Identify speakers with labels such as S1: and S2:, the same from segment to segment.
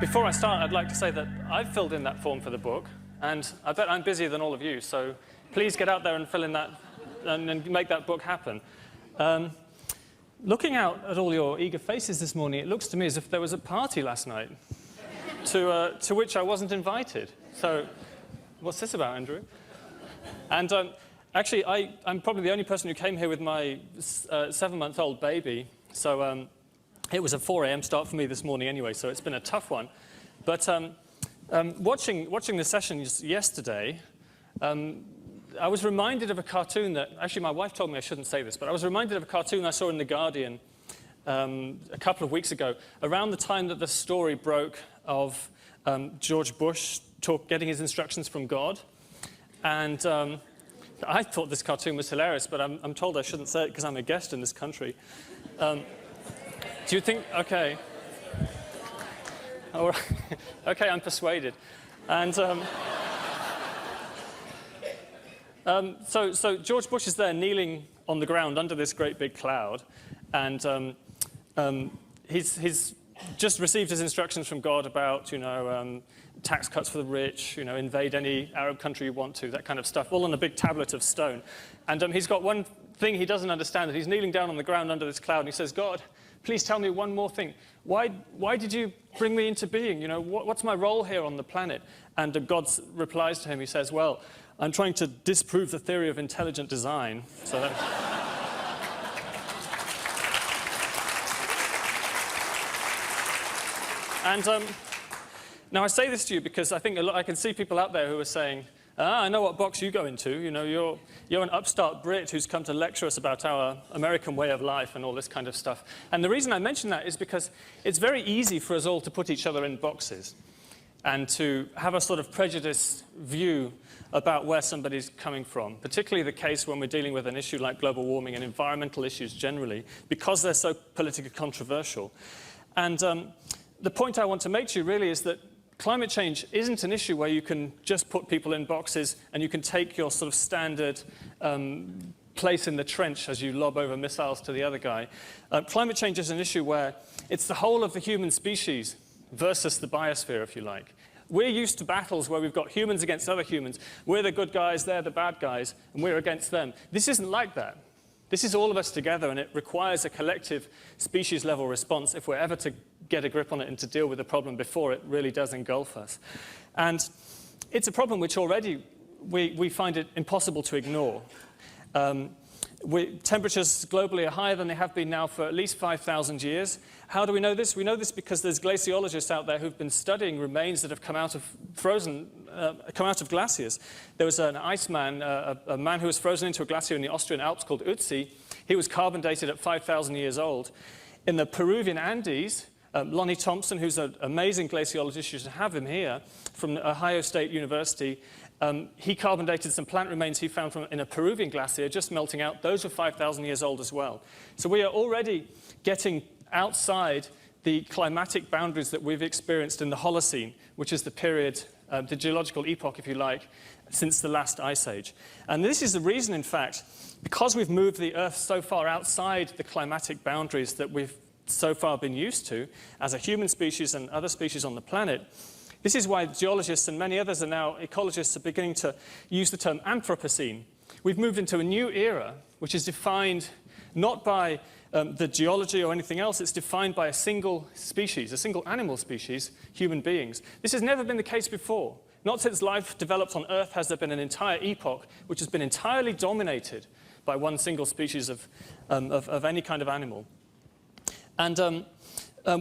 S1: Before I start, I'd like to say that I've filled in that form for the book, and I bet I'm busier than all of you, so please get out there and fill in that and make that book happen. Looking out at all your eager faces this morning, it looks to me as if there was a party last night to which I wasn't invited. So what's this about, Andrew? And actually, I'm probably the only person who came here with my 7-month-old baby, so it was a 4 a.m. start for me this morning anyway, so it's been a tough one. But watching the sessions yesterday, I was reminded of a cartoon that, actually my wife told me I shouldn't say this, but I was reminded of a cartoon I saw in The Guardian a couple of weeks ago, around the time that the story broke of George Bush getting his instructions from God. And I thought this cartoon was hilarious, but I'm told I shouldn't say it because I'm a guest in this country. Do you think, okay. All right. Okay, I'm persuaded. And so George Bush is there kneeling on the ground under this great big cloud, and he's just received his instructions from God about, tax cuts for the rich, invade any Arab country you want to, that kind of stuff, all on a big tablet of stone. And he's got one thing he doesn't understand, and he's kneeling down on the ground under this cloud, and he says, God, please tell me one more thing. Why did you bring me into being? What's my role here on the planet? And God replies to him, he says, well, I'm trying to disprove the theory of intelligent design. So that... And now I say this to you because I think I can see people out there who are saying, I know what box you go into. You're an upstart Brit who's come to lecture us about our American way of life and all this kind of stuff. And the reason I mention that is because it's very easy for us all to put each other in boxes and to have a sort of prejudiced view about where somebody's coming from, particularly the case when we're dealing with an issue like global warming and environmental issues generally, because they're so politically controversial. And the point I want to make to you really is that climate change isn't an issue where you can just put people in boxes and you can take your sort of standard place in the trench as you lob over missiles to the other guy. Climate change is an issue where it's the whole of the human species versus the biosphere, if you like. We're used to battles where we've got humans against other humans. We're the good guys, they're the bad guys, and we're against them. This isn't like that. This is all of us together, and it requires a collective species-level response if we're ever to get a grip on it and to deal with the problem before it really does engulf us. And it's a problem which already we find it impossible to ignore. Temperatures globally are higher than they have been now for at least 5,000 years. How do we know this? We know this because there's glaciologists out there who've been studying remains that have come out of glaciers. There was an iceman, a man who was frozen into a glacier in the Austrian Alps called Ötzi. He was carbon dated at 5,000 years old. In the Peruvian Andes, Lonnie Thompson, who's an amazing glaciologist, you should have him here, from Ohio State University, he carbon dated some plant remains he found in a Peruvian glacier just melting out. Those were 5,000 years old as well. So we are already getting outside the climatic boundaries that we've experienced in the Holocene, which is the period, the geological epoch, if you like, since the last ice age. And this is the reason, in fact, because we've moved the Earth so far outside the climatic boundaries that we've so far been used to as a human species and other species on the planet. This is why geologists and many others are now, ecologists are beginning to use the term Anthropocene. We've moved into a new era, which is defined not by the geology or anything else, it's defined by a single species, a single animal species, human beings. This has never been the case before. Not since life developed on Earth has there been an entire epoch which has been entirely dominated by one single species of any kind of animal. And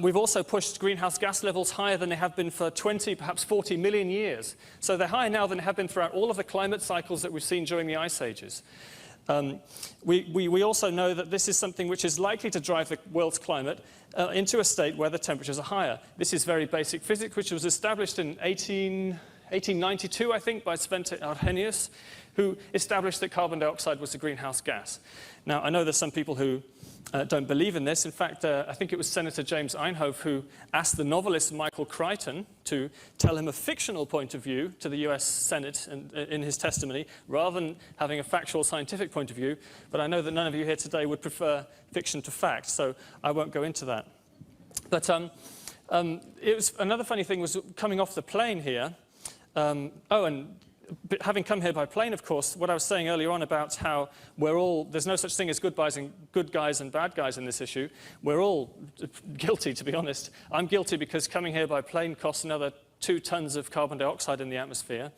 S1: we've also pushed greenhouse gas levels higher than they have been for 20, perhaps 40 million years. So they're higher now than they have been throughout all of the climate cycles that we've seen during the ice ages. We also know that this is something which is likely to drive the world's climate into a state where the temperatures are higher. This is very basic physics, which was established in 1892, I think, by Sven Arrhenius, who established that carbon dioxide was a greenhouse gas. Now, I know there's some people who don't believe in this. In fact, I think it was Senator James Inhofe who asked the novelist Michael Crichton to tell him a fictional point of view to the US Senate in his testimony, rather than having a factual scientific point of view. But I know that none of you here today would prefer fiction to fact, so I won't go into that. But It was another funny thing was coming off the plane here. Having come here by plane, of course, what I was saying earlier on about how there's no such thing as good guys and bad guys in this issue. We're all guilty, to be honest. I'm guilty because coming here by plane costs another 2 tons of carbon dioxide in the atmosphere.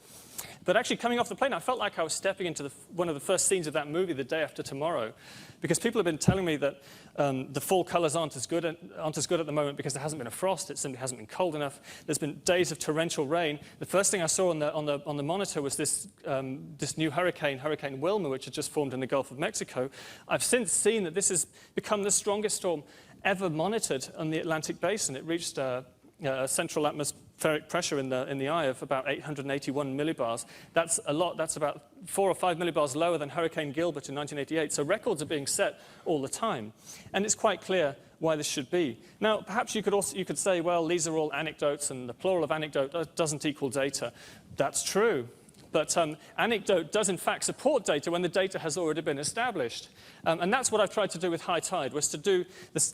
S1: But actually coming off the plane, I felt like I was stepping into one of the first scenes of that movie, The Day After Tomorrow, because people have been telling me that the fall colors aren't as good at the moment because there hasn't been a frost. It simply hasn't been cold enough. There's been days of torrential rain. The first thing I saw on the monitor was this new Hurricane Wilma, which had just formed in the Gulf of Mexico. I've since seen that this has become the strongest storm ever monitored on the Atlantic Basin. It reached central atmospheric pressure in the eye of about 881 millibars. That's a lot. That's about 4 or 5 millibars lower than Hurricane Gilbert in 1988. So records are being set all the time. And it's quite clear why this should be. Now, perhaps you could say, well, these are all anecdotes, and the plural of anecdote doesn't equal data. That's true. But anecdote does, in fact, support data when the data has already been established. And that's what I've tried to do with high tide, was to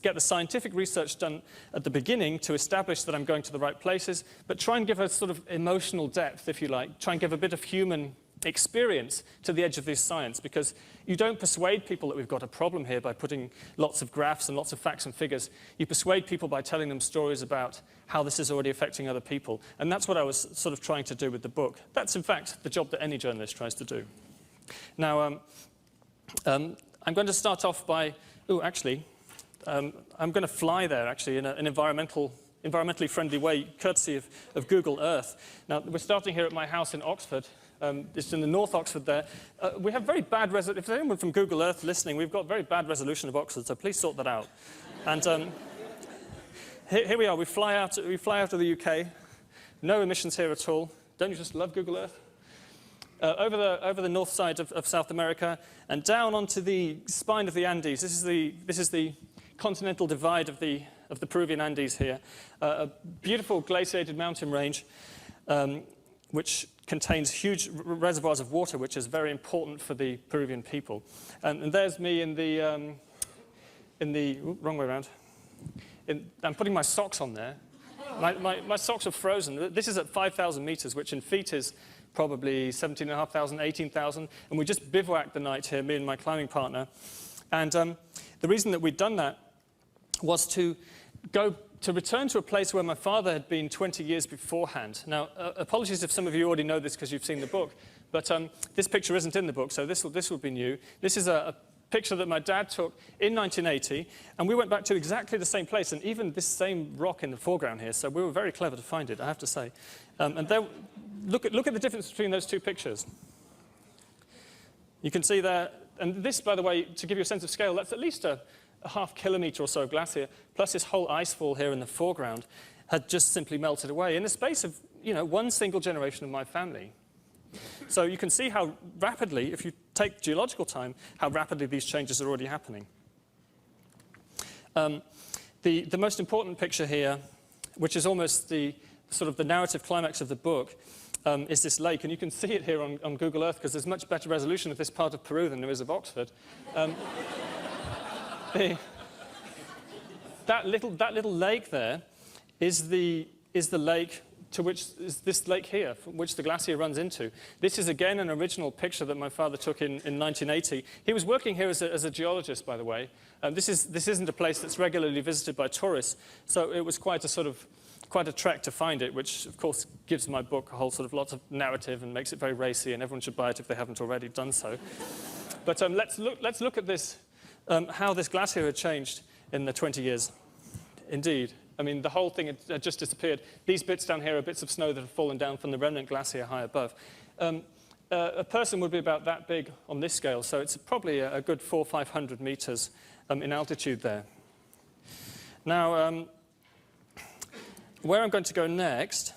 S1: get the scientific research done at the beginning to establish that I'm going to the right places, but try and give a sort of emotional depth, if you like, try and give a bit of human experience to the edge of this science, because you don't persuade people that we've got a problem here by putting lots of graphs and lots of facts and figures. You persuade people by telling them stories about how this is already affecting other people. And that's what I was sort of trying to do with the book. That's, in fact, the job that any journalist tries to do. Now, I'm going to start off by, I'm going to fly there, actually, in an environmentally friendly way, courtesy of Google Earth. Now, we're starting here at my house in Oxford. It's in the North Oxford there. We have very bad resolution. If there's anyone from Google Earth listening, we've got very bad resolution of Oxford, so please sort that out. And here we are. We fly out of the UK. No emissions here at all. Don't you just love Google Earth? Over the north side of South America and down onto the spine of the Andes. This is the continental divide of the Peruvian Andes here. A beautiful glaciated mountain range, which contains huge reservoirs of water, which is very important for the Peruvian people. And there's me in the wrong way around. I'm putting my socks on there. My socks are frozen. This is at 5,000 meters, which in feet is probably 17,500, 18,000. And we just bivouacked the night here, me and my climbing partner. And the reason that we'd done that was to return to a place where my father had been 20 years beforehand. Now, apologies if some of you already know this because you've seen the book, but this picture isn't in the book, so this will be new. This is a picture that my dad took in 1980, and we went back to exactly the same place, and even this same rock in the foreground here, so we were very clever to find it, I have to say. And there, look at the difference between those two pictures. You can see there, and this, by the way, to give you a sense of scale, that's at least a half kilometre or so of glacier, plus this whole icefall here in the foreground had just simply melted away in the space of, one single generation of my family. So you can see how rapidly, if you take geological time, how rapidly these changes are already happening. The most important picture here, which is almost the sort of the narrative climax of the book, is this lake. And you can see it here on Google Earth because there's much better resolution of this part of Peru than there is of Oxford. That little lake there is the lake to which is this lake here, from which the glacier runs into. This is again an original picture that my father took in 1980. He was working here as a geologist, by the way. This isn't a place that's regularly visited by tourists, so it was quite a trek to find it, which of course gives my book a whole sort of lots of narrative and makes it very racy, and everyone should buy it if they haven't already done so. But let's look at this. How this glacier had changed in the 20 years. Indeed. I mean, the whole thing had just disappeared. These bits down here are bits of snow that have fallen down from the remnant glacier high above. A person would be about that big on this scale, so it's probably a good 400 or 500 meters in altitude there. Now, where I'm going to go next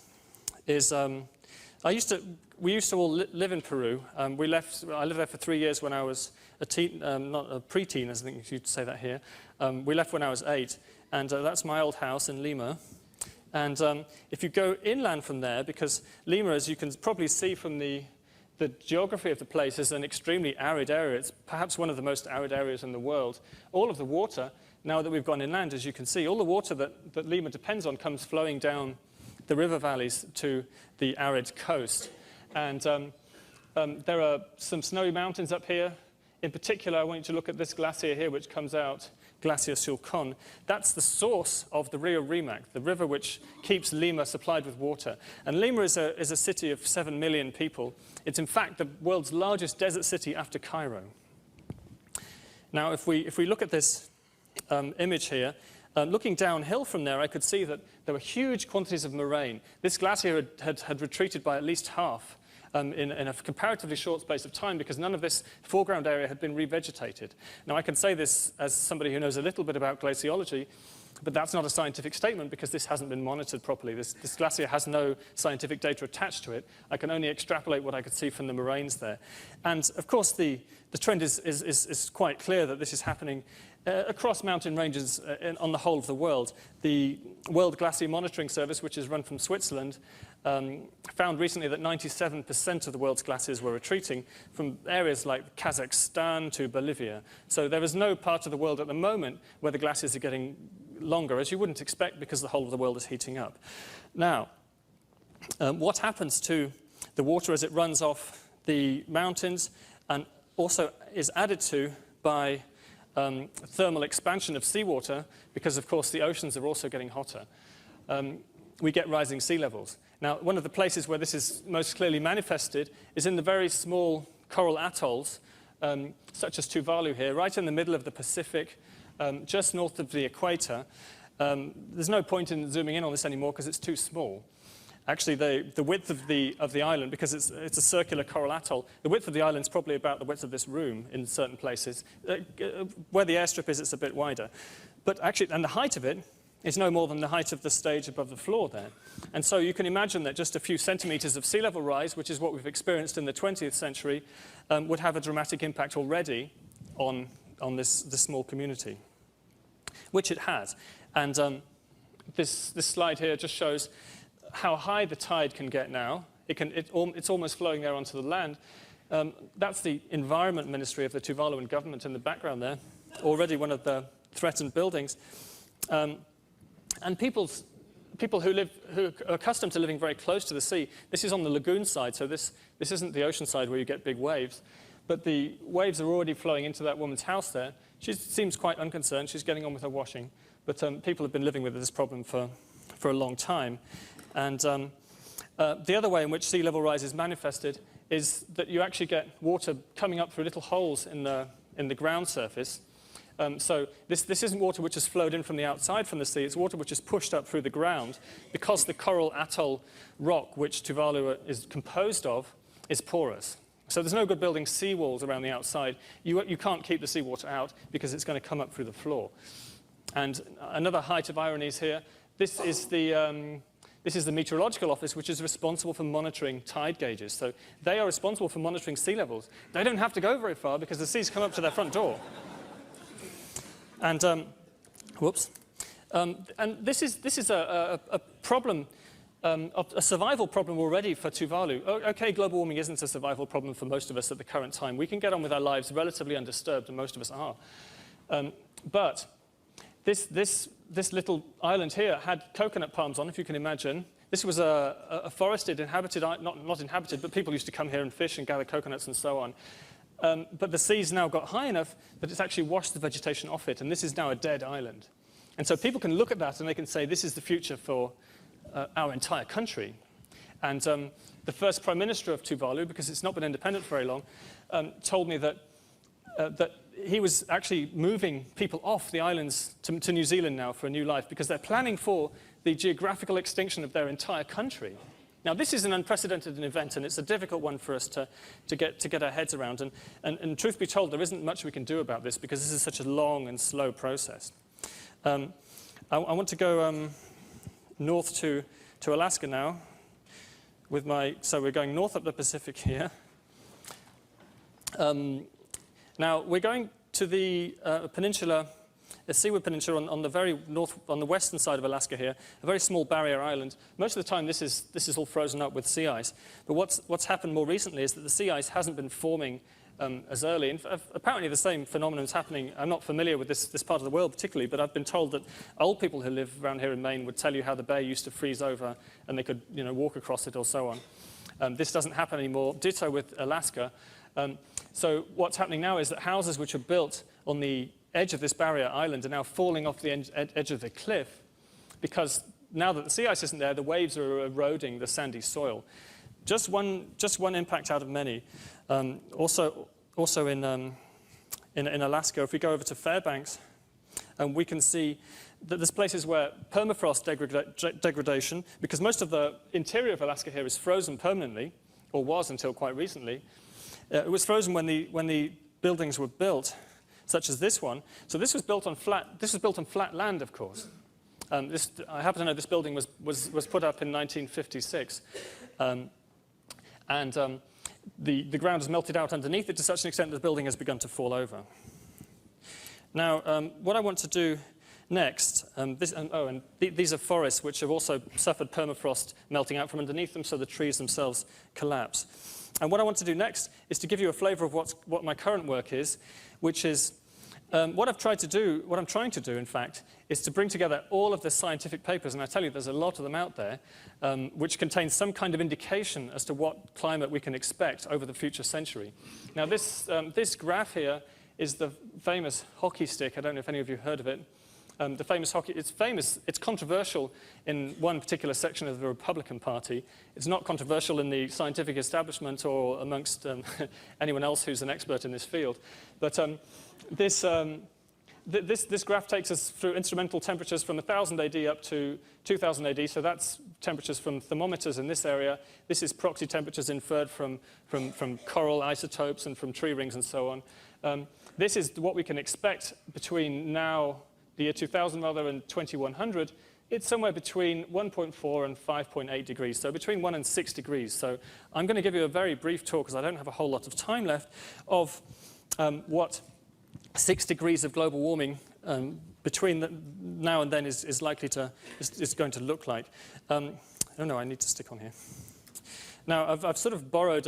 S1: is, we used to all live in Peru. I lived there for 3 years when I was a teen, not a preteen, as I think you'd say that here. We left when I was 8, and that's my old house in Lima. And if you go inland from there, because Lima, as you can probably see from the the geography of the place is an extremely arid area. It's perhaps one of the most arid areas in the world. All of the water, now that we've gone inland, as you can see, all the water that Lima depends on comes flowing down the river valleys to the arid coast. And there are some snowy mountains up here. In particular, I want you to look at this glacier here, which comes out, Glacier Sulcon. That's the source of the Rio Rimac, the river which keeps Lima supplied with water. And Lima is a city of 7 million people. It's in fact the world's largest desert city after Cairo. Now, if we look at this image here, looking downhill from there, I could see that there were huge quantities of moraine. This glacier had retreated by at least half in a comparatively short space of time because none of this foreground area had been revegetated. Now, I can say this as somebody who knows a little bit about glaciology, but that's not a scientific statement because this hasn't been monitored properly. This glacier has no scientific data attached to it. I can only extrapolate what I could see from the moraines there. And, of course, the trend is quite clear that this is happening across mountain ranges on the whole of the world. The World Glacier Monitoring Service, which is run from Switzerland, found recently that 97% of the world's glaciers were retreating from areas like Kazakhstan to Bolivia. So there is no part of the world at the moment where the glaciers are getting longer, as you wouldn't expect because the whole of the world is heating up. Now, what happens to the water as it runs off the mountains and also is added to by thermal expansion of seawater, because of course the oceans are also getting hotter. We get rising sea levels. Now, one of the places where this is most clearly manifested is in the very small coral atolls, such as Tuvalu here, right in the middle of the Pacific, just north of the equator. There's no point in zooming in on this anymore because it's too small. Actually, the width of the island, because it's a circular coral atoll, the width of the island is probably about the width of this room in certain places. Where the airstrip is, it's a bit wider. But actually, and the height of it is no more than the height of the stage above the floor there. And so you can imagine that just a few centimeters of sea level rise, which is what we've experienced in the 20th century, would have a dramatic impact already on this small community, which it has. And this slide here just shows how high the tide can get now. It's almost flowing there onto the land. That's the Environment Ministry of the Tuvaluan government in the background there, already one of the threatened buildings. And people who are accustomed to living very close to the sea, this is on the lagoon side, so this isn't the ocean side where you get big waves, but the waves are already flowing into that woman's house there. She seems quite unconcerned. She's getting on with her washing. But people have been living with this problem for a long time. And the other way in which sea level rise is manifested is that you actually get water coming up through little holes in the ground surface. So this isn't water which has flowed in from the outside from the sea. It's water which is pushed up through the ground because the coral atoll rock, which Tuvalu is composed of, is porous. So there's no good building seawalls around the outside. You can't keep the seawater out because it's going to come up through the floor. And another height of ironies here, this is the Meteorological Office, which is responsible for monitoring tide gauges. So they are responsible for monitoring sea levels. They don't have to go very far because the seas come up to their front door. And and this is a problem, a survival problem already for Tuvalu. Okay, global warming isn't a survival problem for most of us at the current time. We can get on with our lives relatively undisturbed, and most of us are. But this little island here had coconut palms on, if you can imagine. This was a forested, inhabited, not inhabited, but people used to come here and fish and gather coconuts and so on. But the sea's now got high enough that it's actually washed the vegetation off it, and this is now a dead island. And so people can look at that and they can say, this is the future for our entire country. And the first Prime Minister of Tuvalu, because it's not been independent for very long, told me that he was actually moving people off the islands to New Zealand now for a new life because they're planning for the geographical extinction of their entire country. Now, this is an unprecedented event, and it's a difficult one for us to get our heads around. And truth be told, there isn't much we can do about this because this is such a long and slow process. I want to go north to Alaska now. So we're going north up the Pacific here. Now, we're going to the peninsula seaward peninsula on the very north, on the western side of Alaska here, a very small barrier island. Most of the time this is all frozen up with sea ice. But what's happened more recently is that the sea ice hasn't been forming as early. And apparently the same phenomenon is happening. I'm not familiar with this part of the world particularly, but I've been told that old people who live around here in Maine would tell you how the bay used to freeze over and they could walk across it or so on. This doesn't happen anymore. Ditto with Alaska. So what's happening now is that houses which are built on the edge of this barrier island are now falling off the edge of the cliff because now that the sea ice isn't there, the waves are eroding the sandy soil. Just one impact out of many. Also in Alaska, if we go over to Fairbanks, we can see that there's places where permafrost degradation, because most of the interior of Alaska here is frozen permanently, or was until quite recently. It was frozen when the buildings were built, such as this one. So this was built on flat land, of course. I happen to know this building was put up in 1956. The ground has melted out underneath it to such an extent that the building has begun to fall over. Now, what I want to do next, these are forests which have also suffered permafrost melting out from underneath them, so the trees themselves collapse. And what I want to do next is to give you a flavor of what my current work is, which is what I'm trying to do, in fact, is to bring together all of the scientific papers, and I tell you there's a lot of them out there, which contain some kind of indication as to what climate we can expect over the future century. Now this graph here is the famous hockey stick. I don't know if any of you heard of it. The famous hockey, it's famous, it's controversial in one particular section of the Republican Party. It's not controversial in the scientific establishment or amongst anyone else who's an expert in this field. But this graph takes us through instrumental temperatures from 1000 AD up to 2000 AD, so that's temperatures from thermometers in this area. This is proxy temperatures inferred from coral isotopes and from tree rings and so on. This is what we can expect between now, the year 2000 rather, and 2100. It's somewhere between 1.4 and 5.8 degrees, so between 1 and 6 degrees. So I'm going to give you a very brief talk, because I don't have a whole lot of time left, of what 6 degrees of global warming between now and then is going to look like. Oh no, I need to stick on here. Now, I've sort of borrowed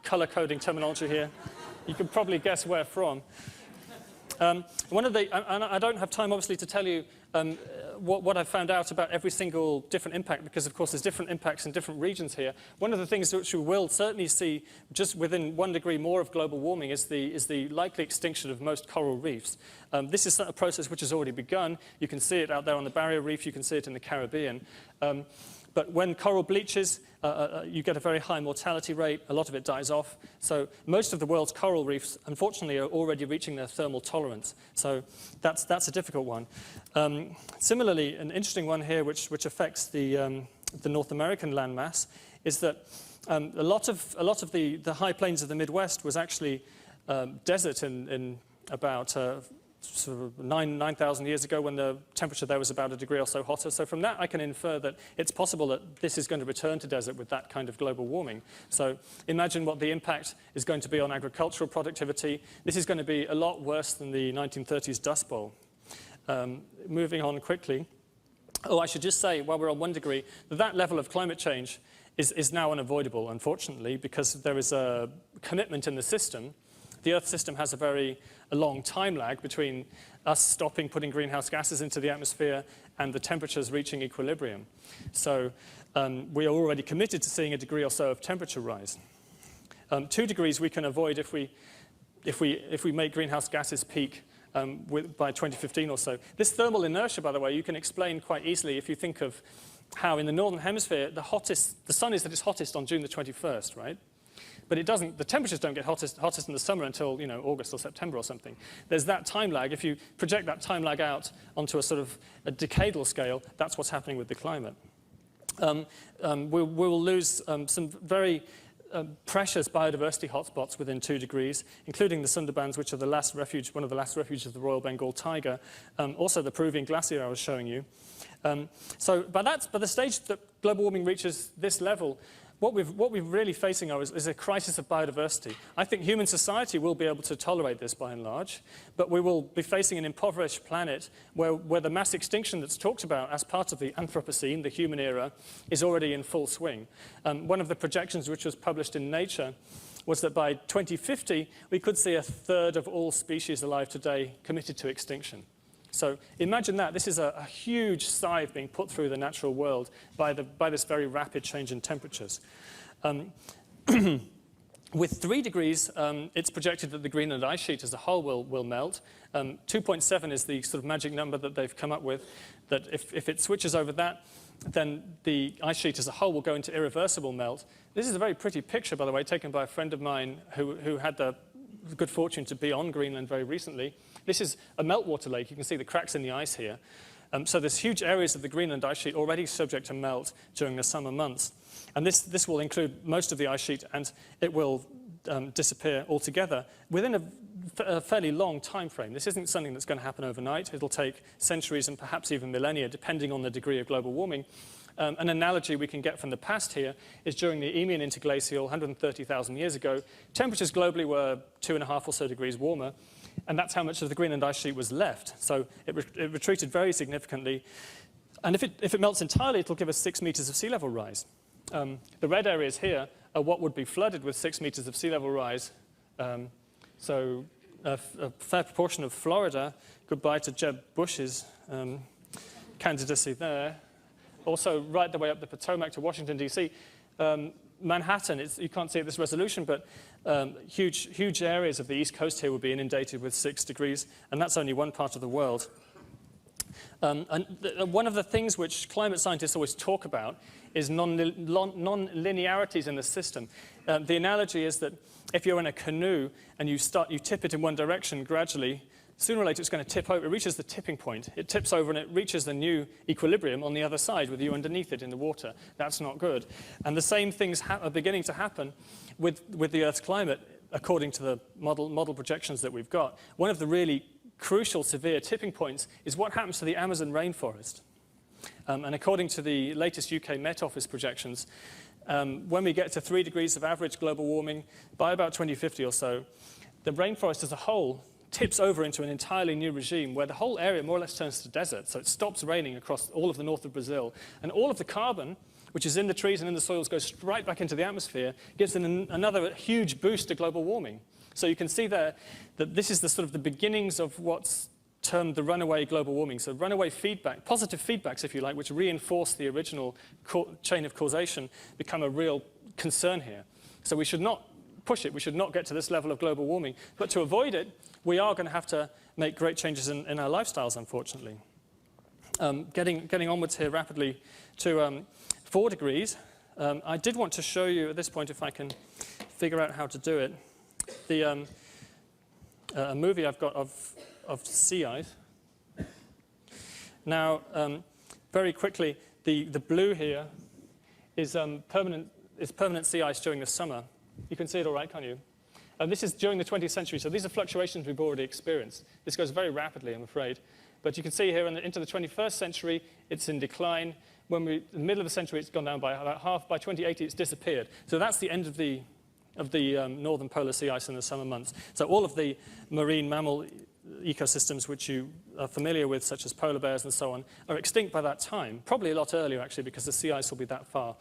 S1: color coding terminology here. You can probably guess where from. And I don't have time, obviously, to tell you what I've found out about every single different impact, because, of course, there's different impacts in different regions here. One of the things which we will certainly see just within 1 degree more of global warming is the likely extinction of most coral reefs. This is a process which has already begun. You can see it out there on the Barrier Reef. You can see it in the Caribbean. But when coral bleaches, you get a very high mortality rate. A lot of it dies off. So most of the world's coral reefs, unfortunately, are already reaching their thermal tolerance. So that's a difficult one. Similarly, an interesting one here, which affects the North American landmass, is that a lot of the high plains of the Midwest was actually desert in about sort of 9,000 years ago, when the temperature there was about a degree or so hotter. So from that, I can infer that it's possible that this is going to return to desert with that kind of global warming. So imagine what the impact is going to be on agricultural productivity. This is going to be a lot worse than the 1930s Dust Bowl. Moving on quickly. Oh, I should just say, while we're on 1 degree, that level of climate change is now unavoidable, unfortunately, because there is a commitment in the system. The Earth system has a long time lag between us stopping putting greenhouse gases into the atmosphere and the temperatures reaching equilibrium. So we are already committed to seeing a degree or so of temperature rise. 2 degrees we can avoid if we make greenhouse gases peak by 2015 or so. This thermal inertia, by the way, you can explain quite easily if you think of how in the northern hemisphere the sun is at its hottest on June the 21st, right? But it doesn't, the temperatures don't get hottest in the summer until, August or September or something. There's that time lag. If you project that time lag out onto a sort of a decadal scale, that's what's happening with the climate. We will lose some very precious biodiversity hotspots within 2 degrees, including the Sundarbans, which are the last refuge, one of the last refuges of the Royal Bengal tiger, also the Peruvian glacier I was showing you. So by the stage that global warming reaches this level, what we're really facing is a crisis of biodiversity. I think human society will be able to tolerate this by and large, but we will be facing an impoverished planet where the mass extinction that's talked about as part of the Anthropocene, the human era, is already in full swing. One of the projections which was published in Nature was that by 2050, we could see a third of all species alive today committed to extinction. So imagine that. This is a huge scythe being put through the natural world by this very rapid change in temperatures. With 3 degrees, it's projected that the Greenland ice sheet as a whole will melt. 2.7 is the sort of magic number that they've come up with, that if it switches over that, then the ice sheet as a whole will go into irreversible melt. This is a very pretty picture, by the way, taken by a friend of mine who had the good fortune to be on Greenland very recently. This is a meltwater lake. You can see the cracks in the ice here. So there's huge areas of the Greenland ice sheet already subject to melt during the summer months. And this will include most of the ice sheet, and it will disappear altogether within a fairly long time frame. This isn't something that's going to happen overnight. It'll take centuries and perhaps even millennia, depending on the degree of global warming. An analogy we can get from the past here is during the Eemian interglacial 130,000 years ago, temperatures globally were 2.5 or so degrees warmer, and that's how much of the Greenland ice sheet was left. So it retreated very significantly. And if it melts entirely, it'll give us 6 meters of sea level rise. The red areas here are what would be flooded with 6 meters of sea level rise. So a fair proportion of Florida, goodbye to Jeb Bush's candidacy there. Also right the way up the Potomac to Washington, D.C. Manhattan, you can't see at this resolution, but huge areas of the East Coast here will be inundated with 6 degrees, and that's only one part of the world. One of the things which climate scientists always talk about is non-linearities in the system. The analogy is that if you're in a canoe and you tip it in one direction gradually, sooner or later it's going to tip over. It reaches the tipping point. It tips over and it reaches the new equilibrium on the other side with you underneath it in the water. That's not good. And the same things are beginning to happen with the Earth's climate, according to the model projections that we've got. One of the really crucial, severe tipping points is what happens to the Amazon rainforest. And according to the latest UK Met Office projections, when we get to 3 degrees of average global warming, by about 2050 or so, the rainforest as a whole tips over into an entirely new regime where the whole area more or less turns to desert. So it stops raining across all of the north of Brazil. And all of the carbon, which is in the trees and in the soils, goes right back into the atmosphere, gives another huge boost to global warming. So you can see there that this is the sort of the beginnings of what's termed the runaway global warming. So runaway feedback, positive feedbacks, if you like, which reinforce the original chain of causation, become a real concern here. So we should not push it. We should not get to this level of global warming. But to avoid it, we are going to have to make great changes in our lifestyles, unfortunately. Getting onwards here rapidly to 4 degrees. I did want to show you at this point, if I can figure out how to do it, a movie I've got of sea ice. Now, very quickly, the blue here is permanent sea ice during the summer. You can see it all right, can't you? And this is during the 20th century, so these are fluctuations we've already experienced. This goes very rapidly, I'm afraid. But you can see here into the 21st century, it's in decline. In the middle of the century, it's gone down by about half. By 2080, it's disappeared. So that's the end of the northern polar sea ice in the summer months. So all of the marine mammal ecosystems which you are familiar with, such as polar bears and so on, are extinct by that time. Probably a lot earlier, actually, because the sea ice will be that far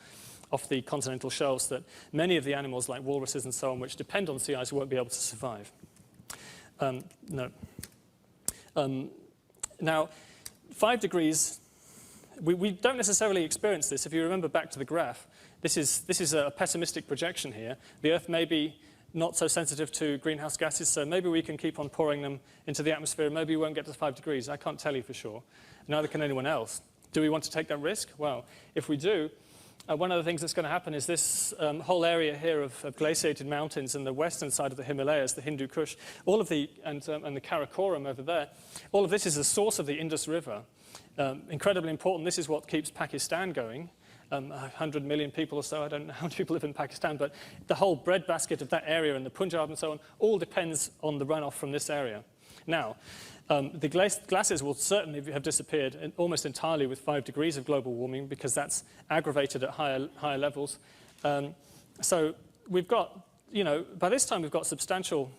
S1: off the continental shelves that many of the animals, like walruses and so on, which depend on sea ice, won't be able to survive. Now, 5 degrees, we don't necessarily experience this. If you remember back to the graph, this is a pessimistic projection here. The Earth may be not so sensitive to greenhouse gases, so maybe we can keep on pouring them into the atmosphere. Maybe we won't get to 5 degrees. I can't tell you for sure. Neither can anyone else. Do we want to take that risk? Well, if we do, one of the things that's going to happen is this whole area here of glaciated mountains in the western side of the Himalayas, the Hindu Kush, all of and the Karakoram over there, all of this is the source of the Indus River. Incredibly important. This is what keeps Pakistan going. 100 million people or so, I don't know how many people live in Pakistan, but the whole breadbasket of that area and the Punjab and so on all depends on the runoff from this area. Now, the glaciers will certainly have disappeared almost entirely with 5 degrees of global warming because that's aggravated at higher levels. So we've got, by this time we've got substantial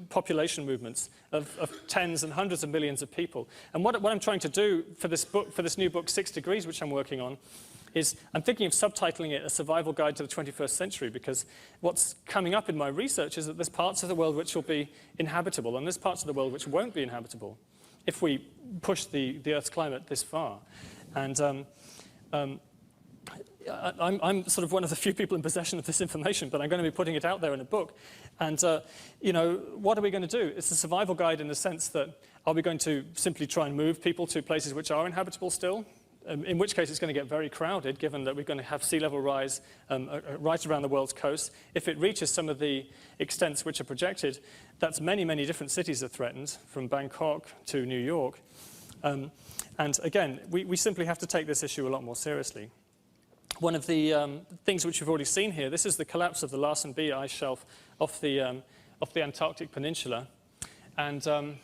S1: population movements of tens and hundreds of millions of people. And what I'm trying to do for this new book, 6 Degrees, which I'm working on, is I'm thinking of subtitling it A Survival Guide to the 21st Century, because what's coming up in my research is that there's parts of the world which will be inhabitable, and there's parts of the world which won't be inhabitable if we push the Earth's climate this far. And I'm sort of one of the few people in possession of this information, but I'm going to be putting it out there in a book. And, what are we going to do? It's a survival guide in the sense that, are we going to simply try and move people to places which are inhabitable still? In which case it's going to get very crowded, given that we're going to have sea level rise right around the world's coast. If it reaches some of the extents which are projected, that's many, many different cities are threatened, from Bangkok to New York. And again, we simply have to take this issue a lot more seriously. One of the things which we've already seen here, this is the collapse of the Larsen B ice shelf off the Antarctic Peninsula. And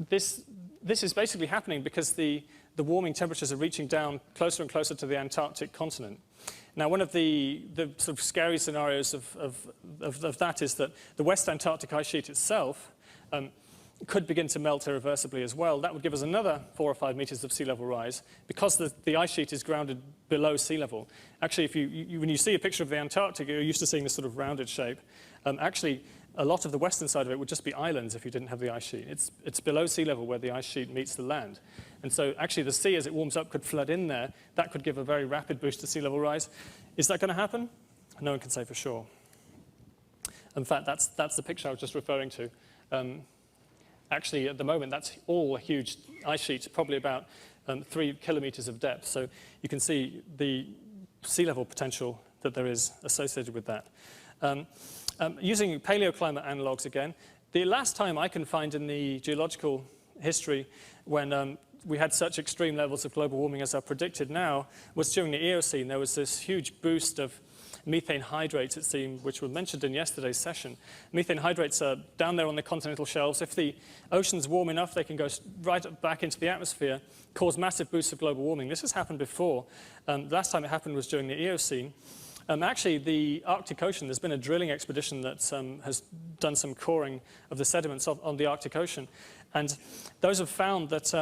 S1: this is basically happening because the warming temperatures are reaching down closer and closer to the Antarctic continent. Now, one of the sort of scary scenarios of that is that the West Antarctic ice sheet itself could begin to melt irreversibly as well. That would give us another 4 or 5 meters of sea level rise, because the ice sheet is grounded below sea level. Actually, when you see a picture of the Antarctic, you're used to seeing this sort of rounded shape. Actually, a lot of the western side of it would just be islands if you didn't have the ice sheet. It's below sea level where the ice sheet meets the land. And so actually the sea, as it warms up, could flood in there. That could give a very rapid boost to sea level rise. Is that going to happen? No one can say for sure. In fact, that's the picture I was just referring to. Actually, at the moment, that's all a huge ice sheet, probably about 3 kilometers of depth. So you can see the sea level potential that there is associated with that. Using paleoclimate analogues again, the last time I can find in the geological history when we had such extreme levels of global warming as are predicted now was during the Eocene. There was this huge boost of methane hydrates, it seemed, which were mentioned in yesterday's session. Methane hydrates are down there on the continental shelves. If the oceans warm enough, they can go right back into the atmosphere, cause massive boosts of global warming. This has happened before. The last time it happened was during the Eocene. Actually, the Arctic Ocean, there's been a drilling expedition that has done some coring of the sediments on the Arctic Ocean. And those have found that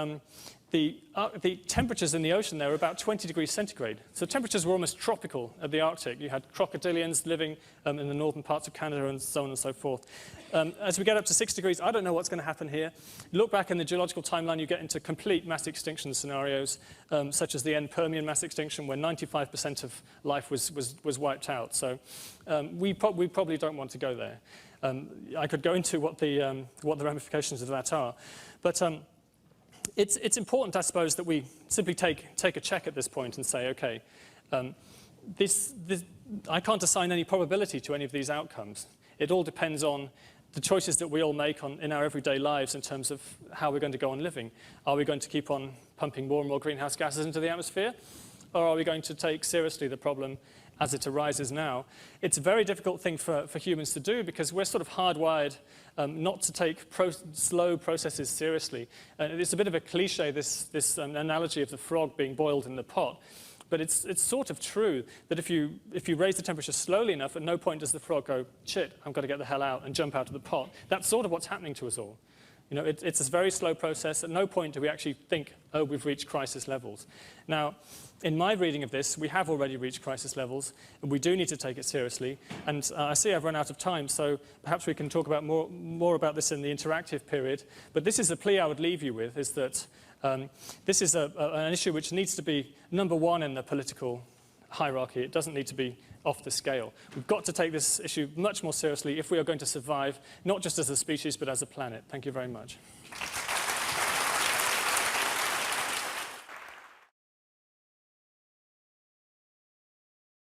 S1: the temperatures in the ocean there are about 20 degrees centigrade. So temperatures were almost tropical at the Arctic. You had crocodilians living in the northern parts of Canada and so on and so forth. As we get up to 6 degrees, I don't know what's going to happen here. Look back in the geological timeline, you get into complete mass extinction scenarios, such as the end Permian mass extinction, where 95% of life was wiped out. So we probably don't want to go there. I could go into what the ramifications of that are. But it's important, I suppose, that we simply take a check at this point and say, okay, I can't assign any probability to any of these outcomes. It all depends on the choices that we all make in our everyday lives in terms of how we're going to go on living. Are we going to keep on pumping more and more greenhouse gases into the atmosphere? Or are we going to take seriously the problem as it arises now? It's a very difficult thing for humans to do, because we're sort of hardwired not to take slow processes seriously. It's a bit of a cliche, this analogy of the frog being boiled in the pot. But it's sort of true that if you raise the temperature slowly enough, at no point does the frog go, shit, I've got to get the hell out and jump out of the pot. That's sort of what's happening to us all. You know, it's a very slow process. At no point do we actually think, oh, we've reached crisis levels. Now, in my reading of this, we have already reached crisis levels, and we do need to take it seriously. And I see I've run out of time, so perhaps we can talk about more about this in the interactive period. But this is the plea I would leave you with, is that this is an issue which needs to be number one in the political hierarchy. It doesn't need to be off the scale. We've got to take this issue much more seriously if we are going to survive, not just as a species, but as a planet. Thank you very much.